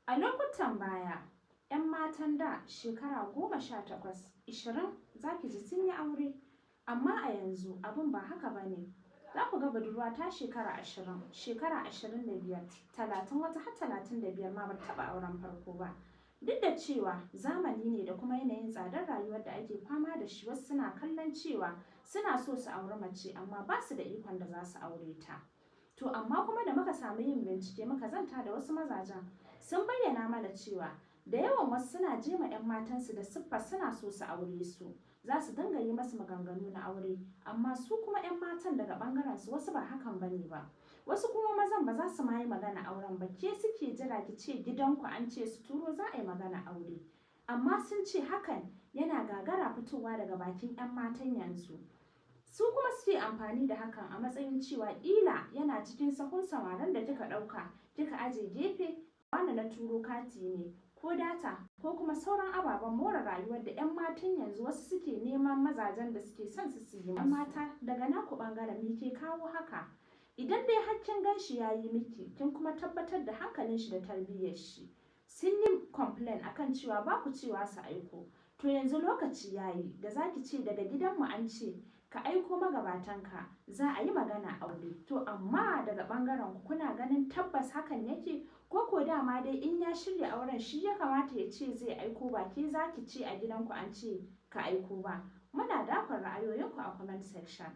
A lokutan baya, 'yan matan da shekara 18, 20 za ki ji sun yi aure, amma a yanzu abin ba haka ba ne. Za ku ga budurwa ta shekara 20, shekara 25, 30 wata har 35 ma ba ta taɓa auren farko ba. Duk da cewa zamani ne da kuma yanayin tsadar rayuwar da ake fama da shi, wasu suna kallon cewa suna so su auri mace amma ba su da ikon da za su aure ta. To amma kuma da muka samu yin bincike muka zanta da wasu mazajen sun bayyana mana cewa da yawan wasu suna jema 'yan matansu da siffar suna so su aure su, za su dinga yi masu maganganu na aure, amma su kuma 'yan matan daga ɓangaren su wasu ba hakan bane ba. Wasu kuma mazan ba za su ma yi magana auren ba, ke suke jira ki ce gidanku an ce su turo za a yi magana aure. Amma sun ce hakan yana gagara fitowa daga bakin 'yan matan yanzu. Su kuma suke amfani da hakan a matsayin cewa ƙila yana cikin sahun samarin da kika ɗauka kika aje gefe, wani na turo kati ne ko data ko kuma sauran ababen more rayuwar da 'yan matan yanzu wasu suke neman mazajen da suke son su yi mata. Daga naku ɓangaren me ke kawo haka? Idan dai har kin gan shi ya yi miki, kin kuma tabbatar da hankalin shi da tarbiyyar shi, sun yi complain akan cewa ba ku cewa su aiko, to yanzu lokaci ya yi da za ki ce daga gidanmu an ce ka aiko magabatanka za a yi magana aure. To amma daga ɓangaren ku kuna ganin tabbas hakan yake, ko dama dai in ya shirya auren shi ya kamata ya ce zai aiko, ba ke za ki ce a gidanku an ce ka aiko ba? Muna dakon ra'ayoyinku a comment section.